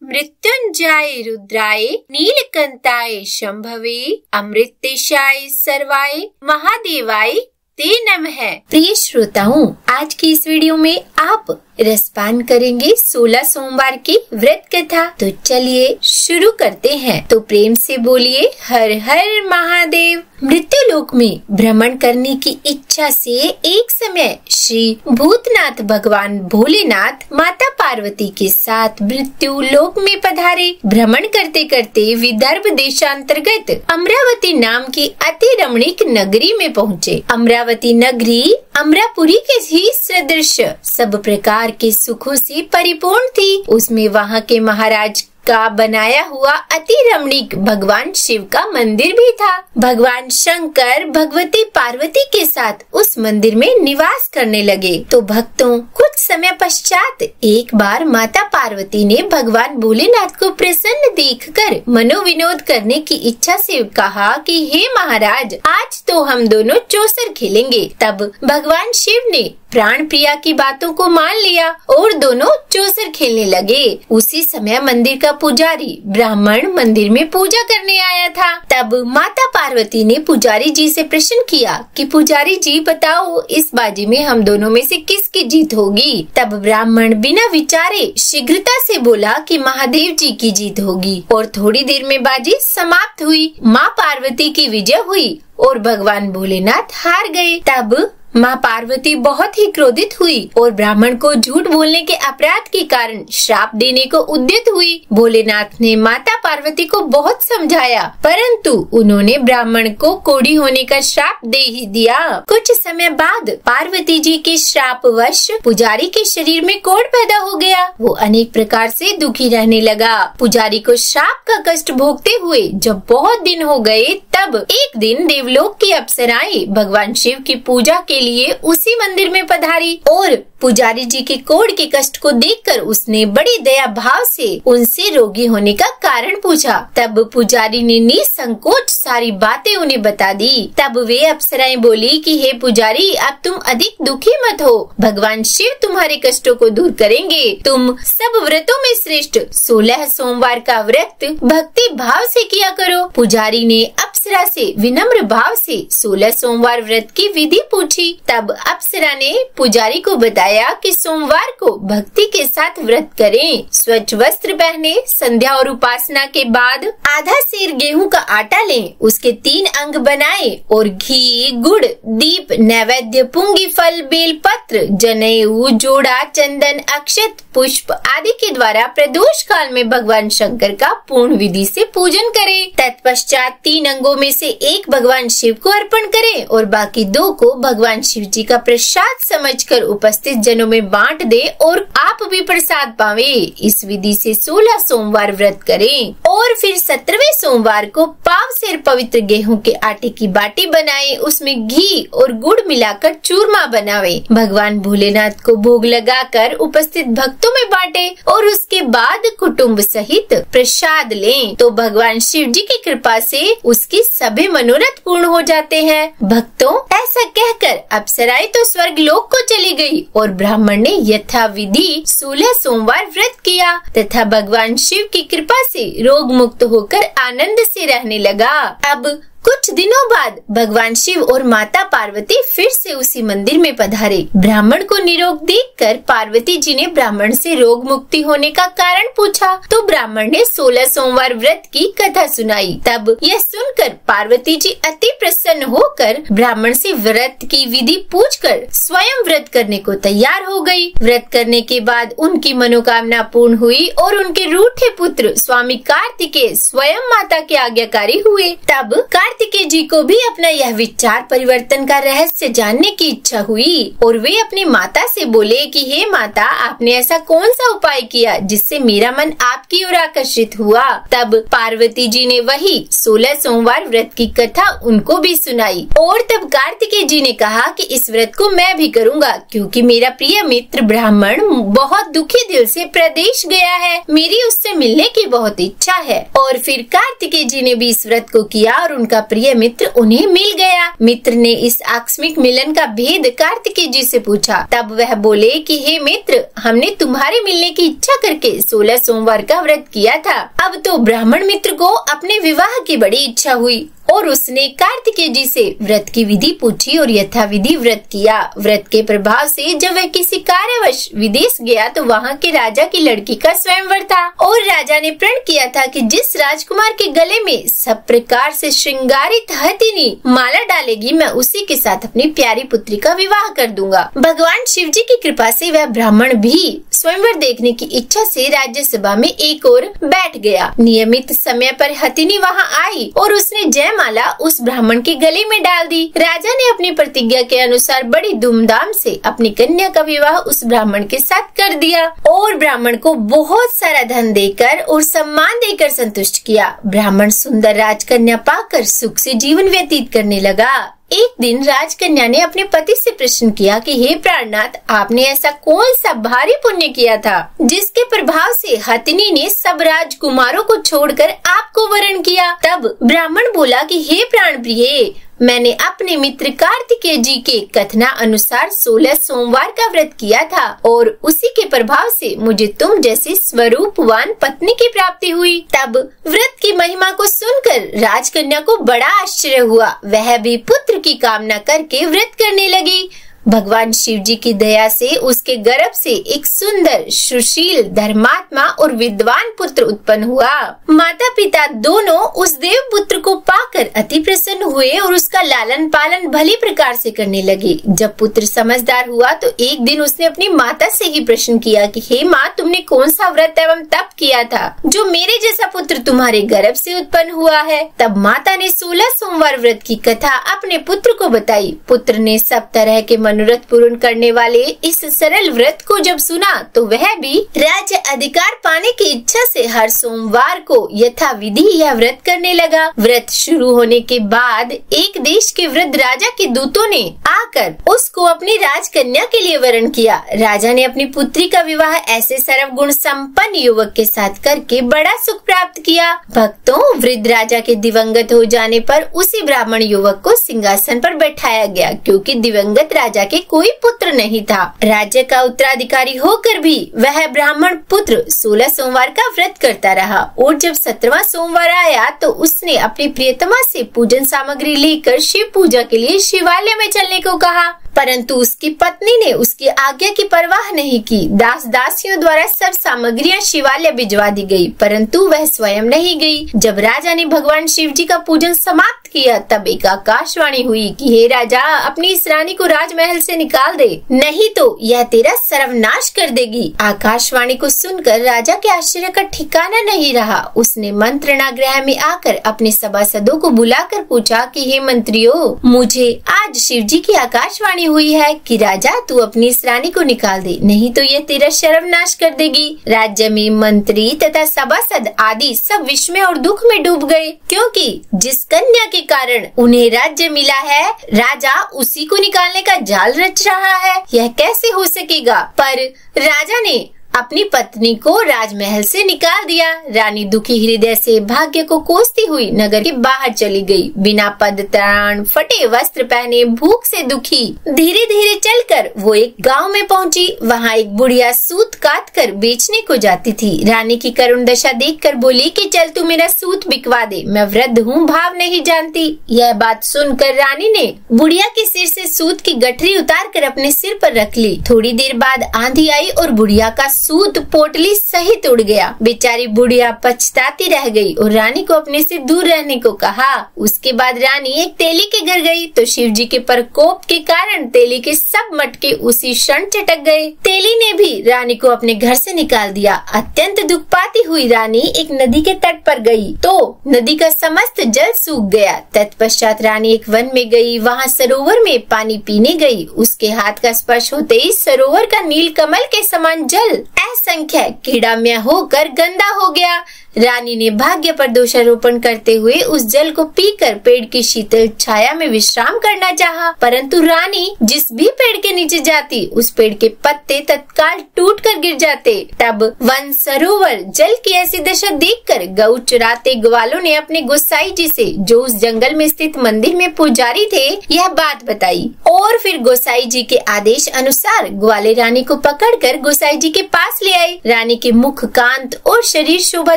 मृत्युंजय रुद्राय नीलकंठाय शंभवे अमृतेशाय सर्वाय महादेवाय ते नमः। प्रिय श्रोताओं, आज की इस वीडियो में आप रसपान करेंगे 16 सोमवार की व्रत कथा। तो चलिए शुरू करते हैं। तो प्रेम से बोलिए हर हर महादेव। मृत्यु लोक में भ्रमण करने की इच्छा से एक समय श्री भूतनाथ भगवान भोलेनाथ माता पार्वती के साथ मृत्यु लोक में पधारे। भ्रमण करते करते विदर्भ देशांतर्गत अमरावती नाम की अति रमणीक नगरी में पहुँचे। अमरावती नगरी अमरापुरी के ही सदृश सब प्रकार के सुखों से परिपूर्ण थी। उसमें वहाँ के महाराज का बनाया हुआ अति रमणीक भगवान शिव का मंदिर भी था। भगवान शंकर भगवती पार्वती के साथ उस मंदिर में निवास करने लगे। तो भक्तों, कुछ समय पश्चात एक बार माता पार्वती ने भगवान भोलेनाथ को प्रसन्न देखकर मनोविनोद करने की इच्छा से कहा कि हे महाराज, आज तो हम दोनों चौसर खेलेंगे। तब भगवान शिव ने प्राण प्रिया की बातों को मान लिया और दोनों चौसर खेलने लगे। उसी समय मंदिर का पुजारी ब्राह्मण मंदिर में पूजा करने आया था। तब माता पार्वती ने पुजारी जी से प्रश्न किया कि पुजारी जी बताओ, इस बाजी में हम दोनों में से किसकी जीत होगी। तब ब्राह्मण बिना विचारे शीघ्रता से बोला कि महादेव जी की जीत होगी। और थोड़ी देर में बाजी समाप्त हुई। माँ पार्वती की विजय हुई और भगवान भोलेनाथ हार गए। तब माँ पार्वती बहुत ही क्रोधित हुई और ब्राह्मण को झूठ बोलने के अपराध के कारण श्राप देने को उद्यत हुई। भोलेनाथ ने माता पार्वती को बहुत समझाया, परंतु उन्होंने ब्राह्मण को कोढ़ी होने का श्राप दे ही दिया। कुछ समय बाद पार्वती जी के श्रापवश पुजारी के शरीर में कोढ़ पैदा हो गया। वो अनेक प्रकार से दुखी रहने लगा। पुजारी को श्राप का कष्ट भोगते हुए जब बहुत दिन हो गए, तब एक दिन देवलोक की अप्सराएं भगवान शिव की पूजा के लिए उसी मंदिर में पधारी और पुजारी जी के कोढ़ के कष्ट को देखकर उसने बड़ी दया भाव से उनसे रोगी होने का कारण पूछा। तब पुजारी ने निसंकोच सारी बातें उन्हें बता दी। तब वे अप्सराएं बोली कि हे पुजारी, अब तुम अधिक दुखी मत हो, भगवान शिव तुम्हारे कष्टों को दूर करेंगे। तुम सब व्रतों में श्रेष्ठ 16 सोमवार का व्रत भक्ति भाव से किया करो। पुजारी ने अप्सरा से विनम्र भाव से 16 सोमवार व्रत की विधि पूछी। तब अप्सरा ने पुजारी को बताया कि सोमवार को भक्ति के साथ व्रत करें। स्वच्छ वस्त्र पहने, संध्या और उपासना के बाद आधा सेर गेहूं का आटा लें, उसके 3 अंग बनाएं और घी, गुड़, दीप, नैवेद्य, पुंगी फल, बेल पत्र, जनेऊ, जोड़ा, चंदन, अक्षत, पुष्प आदि के द्वारा प्रदोष काल में भगवान शंकर का पूर्ण विधि से पूजन करें। तत्पश्चात 3 अंगों में से एक भगवान शिव को अर्पण करें और बाकी 2 को भगवान शिव जी का प्रसाद समझकर उपस्थित जनों में बांट दे और आप भी प्रसाद पावे। इस विधि से 16 सोमवार व्रत करें और फिर 17वें सोमवार को पाव सेर पवित्र गेहूं के आटे की बाटी बनाएं, उसमें घी और गुड़ मिलाकर चूरमा बनावे। भगवान भोलेनाथ को भोग लगाकर उपस्थित भक्तों में बांटे और उसके बाद कुटुंब सहित प्रसाद लें। तो भगवान शिव जी की कृपा से उसकी सभी मनोरथ पूर्ण हो जाते हैं। भक्तों, ऐसा कहकर अप्सराएं तो स्वर्ग लोक को चली गई और ब्राह्मण ने यथाविधि 16 सोमवार व्रत किया तथा भगवान शिव की कृपा से रोग मुक्त होकर आनंद से रहने लगा। अब कुछ दिनों बाद भगवान शिव और माता पार्वती फिर से उसी मंदिर में पधारे। ब्राह्मण को निरोग देखकर पार्वती जी ने ब्राह्मण से रोग मुक्ति होने का कारण पूछा। तो ब्राह्मण ने 16 सोमवार व्रत की कथा सुनाई। तब यह सुनकर पार्वती जी अति प्रसन्न होकर ब्राह्मण से व्रत की विधि पूछकर स्वयं व्रत करने को तैयार हो गई। व्रत करने के बाद उनकी मनोकामना पूर्ण हुई और उनके रूठे पुत्र स्वामी कार्तिकेय स्वयं माता के आज्ञाकारी हुए। तब कार्तिकेय जी को भी अपना यह विचार परिवर्तन का रहस्य जानने की इच्छा हुई और वे अपनी माता से बोले कि हे माता, आपने ऐसा कौन सा उपाय किया जिससे मेरा मन आपकी ओर आकर्षित हुआ। तब पार्वती जी ने वही 16 सोमवार व्रत की कथा उनको भी सुनाई और तब कार्तिकेय जी ने कहा कि इस व्रत को मैं भी करूँगा, क्योंकि मेरा प्रिय मित्र ब्राह्मण बहुत दुखी दिल से प्रदेश गया है, मेरी उससे मिलने की बहुत इच्छा है। और फिर कार्तिकेय जी ने भी इस व्रत को किया और उनका प्रिय मित्र उन्हें मिल गया। मित्र ने इस आकस्मिक मिलन का भेद कार्तिकेय जी से पूछा। तब वह बोले कि हे मित्र, हमने तुम्हारे मिलने की इच्छा करके 16 सोमवार का व्रत व्रत किया था। अब तो ब्राह्मण मित्र को अपने विवाह की बड़ी इच्छा हुई और उसने कार्तिकेय जी से व्रत की विधि पूछी और यथाविधि व्रत किया। व्रत के प्रभाव से जब वह किसी कार्यवश विदेश गया तो वहाँ के राजा की लड़की का स्वयंवर था और राजा ने प्रण किया था कि जिस राजकुमार के गले में सब प्रकार से श्रृंगारित हथिनी माला डालेगी, मैं उसी के साथ अपनी प्यारी पुत्री का विवाह कर दूंगा। भगवान शिव जी की कृपा से वह ब्राह्मण भी स्वयंवर देखने की इच्छा से राज्यसभा में एक ओर बैठ गया। नियमित समय पर हथिनी वहाँ आई और उसने जयमाला उस ब्राह्मण के गले में डाल दी। राजा ने अपनी प्रतिज्ञा के अनुसार बड़ी धूमधाम से अपनी कन्या का विवाह उस ब्राह्मण के साथ कर दिया और ब्राह्मण को बहुत सारा धन देकर और सम्मान देकर संतुष्ट किया। ब्राह्मण सुंदर राजकन्या पाकर सुख से जीवन व्यतीत करने लगा। एक दिन राजकन्या ने अपने पति से प्रश्न किया कि हे प्राणनाथ, आपने ऐसा कौन सा भारी पुण्य किया था जिसके प्रभाव से हथिनी ने सब राजकुमारों को छोड़कर आपको वरण किया? तब ब्राह्मण बोला कि हे प्राण प्रिय, मैंने अपने मित्र कार्तिकेय जी के कथना अनुसार 16 सोमवार का व्रत किया था और उसी के प्रभाव से मुझे तुम जैसी स्वरूपवान पत्नी की प्राप्ति हुई। तब व्रत की महिमा को सुनकर राजकन्या को बड़ा आश्चर्य हुआ। वह भी पुत्र की कामना करके व्रत करने लगी। भगवान शिव जी की दया से उसके गर्भ से एक सुंदर, सुशील, धर्मात्मा और विद्वान पुत्र उत्पन्न हुआ। माता पिता दोनों उस देव पुत्र को पाकर अति प्रसन्न हुए और उसका लालन पालन भली प्रकार से करने लगे। जब पुत्र समझदार हुआ तो एक दिन उसने अपनी माता से ही प्रश्न किया कि हे माँ, तुमने कौन सा व्रत एवं तप किया था जो मेरे जैसा पुत्र तुम्हारे गर्भ से उत्पन्न हुआ है? तब माता ने 16 सोमवार व्रत की कथा अपने पुत्र को बताई। पुत्र ने सब तरह के मनोरथ पूर्ण करने वाले इस सरल व्रत को जब सुना तो वह भी राज्य अधिकार पाने की इच्छा से हर सोमवार को यथाविधि यह व्रत करने लगा। व्रत शुरू होने के बाद एक देश के वृद्ध राजा के दूतों ने आकर उसको अपनी राजकन्या के लिए वरण किया। राजा ने अपनी पुत्री का विवाह ऐसे सर्वगुण संपन्न युवक के साथ करके बड़ा सुख प्राप्त किया। भक्तों, वृद्ध राजा के दिवंगत हो जाने पर उसी ब्राह्मण युवक को सिंहासन पर बैठाया गया, क्योंकि दिवंगत राजा के कोई पुत्र नहीं था। राज्य का उत्तराधिकारी होकर भी वह ब्राह्मण पुत्र 16 सोमवार का व्रत करता रहा और जब 17वां सोमवार आया तो उसने अपनी प्रियतमा से पूजन सामग्री लेकर शिव पूजा के लिए शिवालय में चलने को कहा, परंतु उसकी पत्नी ने उसकी आज्ञा की परवाह नहीं की। दास दासियों द्वारा सब सामग्रियां शिवालय भिजवा दी गई, परंतु वह स्वयं नहीं गई। जब राजा ने भगवान शिव जी का पूजन समाप्त किया तब एक आकाशवाणी हुई कि हे राजा, अपनी इस रानी को राजमहल से निकाल दे, नहीं तो यह तेरा सर्वनाश कर देगी। आकाशवाणी को सुनकर राजा के आश्चर्य का ठिकाना नहीं रहा। उसने मंत्रणा गृह में आकर अपने सभासदों को बुलाकर पूछा कि हे मंत्रियों, मुझे आज शिव जी की आकाशवाणी हुई है कि राजा तू अपनी इस रानी को निकाल दे, नहीं तो ये तेरा सर्वनाश कर देगी। राज्य में मंत्री तथा सभासद आदि सब विस्मय और दुख में डूब गए, क्योंकि जिस कन्या के कारण उन्हें राज्य मिला है, राजा उसी को निकालने का जाल रच रहा है। यह कैसे हो सकेगा? पर राजा ने अपनी पत्नी को राजमहल से निकाल दिया। रानी दुखी हृदय से भाग्य को कोसती हुई नगर के बाहर चली गई। बिना पद त्राण, फटे वस्त्र पहने, भूख से दुखी धीरे धीरे चलकर वो एक गांव में पहुंची। वहां एक बुढ़िया सूत काट कर बेचने को जाती थी। रानी की करुण दशा देखकर बोली कि चल तू मेरा सूत बिकवा दे, मैं वृद्ध हूँ, भाव नहीं जानती। यह बात सुनकर रानी ने बुढ़िया के सिर से सूत की गठरी उतार कर अपने सिर पर रख ली। थोड़ी देर बाद आंधी आई और बुढ़िया का सूत पोटली सहित उड़ गया। बेचारी बुढ़िया पछताती रह गई और रानी को अपने से दूर रहने को कहा। उसके बाद रानी एक तेली के घर गई तो शिव जी के प्रकोप के कारण तेली के सब मटके उसी क्षण चटक गए। तेली ने भी रानी को अपने घर से निकाल दिया। अत्यंत दुख पाती हुई रानी एक नदी के तट पर गई तो नदी का समस्त जल सूख गया। तत्पश्चात रानी एक वन में गई, वहाँ सरोवर में पानी पीने गई। उसके हाथ का स्पर्श होते ही सरोवर का नील कमल के समान जल असंख्य कीड़ामय होकर गंदा हो गया। रानी ने भाग्य पर दोषारोपण करते हुए उस जल को पीकर पेड़ की शीतल छाया में विश्राम करना चाहा, परंतु रानी जिस भी पेड़ के नीचे जाती उस पेड़ के पत्ते तत्काल टूटकर गिर जाते। तब वन सरोवर जल की ऐसी दशा देखकर गऊ चराते ग्वालों ने अपने गोसाई जी से, जो उस जंगल में स्थित मंदिर में पुजारी थे, यह बात बताई और फिर गोसाई जी के आदेश अनुसार ग्वाले रानी को पकड़कर गोसाई जी के पास ले आए। रानी के मुख, कांत और शरीर शोभा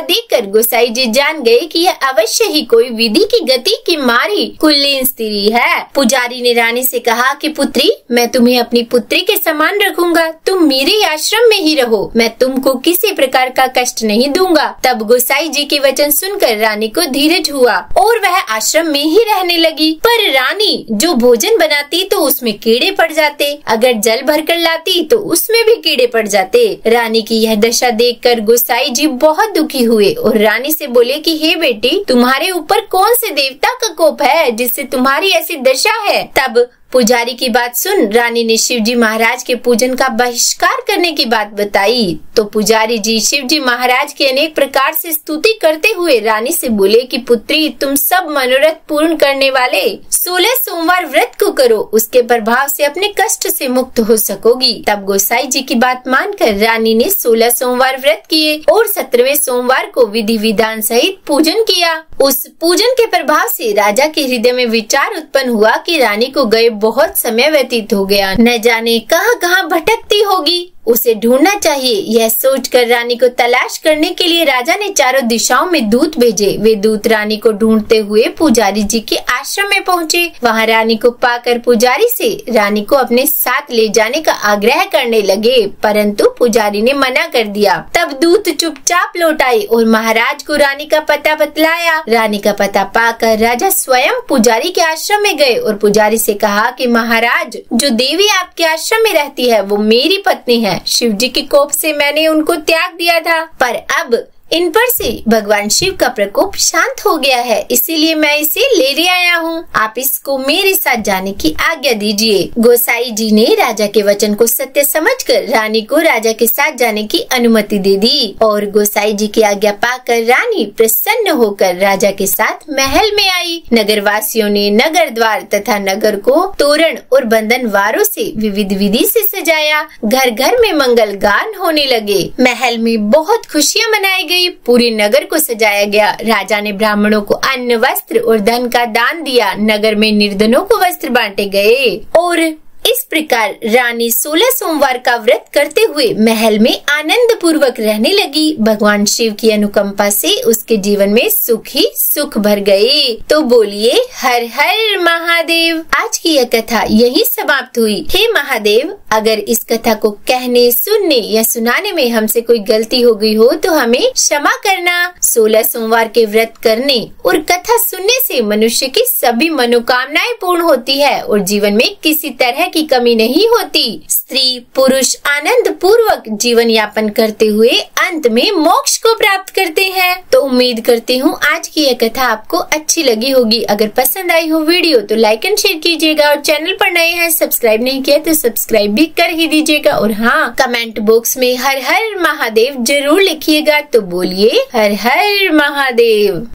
देखकर गोसाई जी जान गए कि यह अवश्य ही कोई विधि की गति की मारी कुलीन स्त्री है। पुजारी ने रानी से कहा कि पुत्री, मैं तुम्हें अपनी पुत्री के समान रखूंगा, तुम मेरे आश्रम में ही रहो, मैं तुमको किसी प्रकार का कष्ट नहीं दूंगा। तब गोसाई जी के वचन सुनकर रानी को धीरज हुआ और वह आश्रम में ही रहने लगी। पर रानी जो भोजन बनाती तो उसमें कीड़े पड़ जाते, अगर जल भरकर लाती तो उसमें भी कीड़े पड़ जाते। रानी की यह दशा देखकर गोसाई जी बहुत दुखी हुए और रानी से बोले कि हे बेटी, तुम्हारे ऊपर कौन से देवता का कोप है जिससे तुम्हारी ऐसी दशा है। तब पुजारी की बात सुन रानी ने शिवजी महाराज के पूजन का बहिष्कार करने की बात बताई। तो पुजारी जी शिवजी महाराज की अनेक प्रकार से स्तुति करते हुए रानी से बोले कि पुत्री, तुम सब मनोरथ पूर्ण करने वाले 16 सोमवार व्रत को करो, उसके प्रभाव से अपने कष्ट से मुक्त हो सकोगी। तब गोसाई जी की बात मानकर रानी ने 16 सोमवार व्रत किए और 17वें सोमवार को विधि विधान सहित पूजन किया। उस पूजन के प्रभाव से राजा के हृदय में विचार उत्पन्न हुआ कि रानी को गए बहुत समय व्यतीत हो गया, न जाने कहां भटकती होगी, उसे ढूंढना चाहिए। यह सोचकर रानी को तलाश करने के लिए राजा ने चारों दिशाओं में दूत भेजे। वे दूत रानी को ढूंढते हुए पुजारी जी के आश्रम में पहुँचे। वहाँ रानी को पाकर पुजारी से रानी को अपने साथ ले जाने का आग्रह करने लगे, परंतु पुजारी ने मना कर दिया। तब दूत चुपचाप लौट आए और महाराज को रानी का पता बतलाया। रानी का पता पाकर राजा स्वयं पुजारी के आश्रम में गए और पुजारी से कहा कि महाराज, जो देवी आपके आश्रम में रहती है वो मेरी पत्नी है। शिवजी के कोप से मैंने उनको त्याग दिया था, पर अब इन पर से भगवान शिव का प्रकोप शांत हो गया है, इसीलिए मैं इसे ले आया हूँ। आप इसको मेरे साथ जाने की आज्ञा दीजिए। गोसाई जी ने राजा के वचन को सत्य समझकर रानी को राजा के साथ जाने की अनुमति दे दी और गोसाई जी की आज्ञा पाकर रानी प्रसन्न होकर राजा के साथ महल में आई। नगर वासियों ने नगर द्वार तथा नगर को तोरण और बंधन वारों से विविध विधि से सजाया। घर घर में मंगल गान होने लगे। महल में बहुत खुशियाँ मनाई गई। पूरे नगर को सजाया गया। राजा ने ब्राह्मणों को अन्न, वस्त्र और धन का दान दिया। नगर में निर्धनों को वस्त्र बांटे गए और इस प्रकार रानी 16 सोमवार का व्रत करते हुए महल में आनंद पूर्वक रहने लगी। भगवान शिव की अनुकंपा से उसके जीवन में सुख ही सुख भर गए। तो बोलिए हर हर महादेव। आज की यह कथा यही समाप्त हुई। हे महादेव, अगर इस कथा को कहने, सुनने या सुनाने में हमसे कोई गलती हो गई हो तो हमें क्षमा करना। 16 सोमवार के व्रत करने और कथा सुनने से मनुष्य की सभी मनोकामनाएं पूर्ण होती है और जीवन में किसी तरह की कमी नहीं होती। स्त्री पुरुष आनंद पूर्वक जीवन यापन करते हुए अंत में मोक्ष को प्राप्त करते हैं। तो उम्मीद करती हूँ आज की यह कथा आपको अच्छी लगी होगी। अगर पसंद आई हो वीडियो तो लाइक एंड शेयर कीजिएगा और चैनल पर नए हैं, सब्सक्राइब नहीं किया तो सब्सक्राइब भी कर ही दीजिएगा। और हाँ, कमेंट बॉक्स में हर हर महादेव जरूर लिखिएगा। तो बोलिए हर हर महादेव।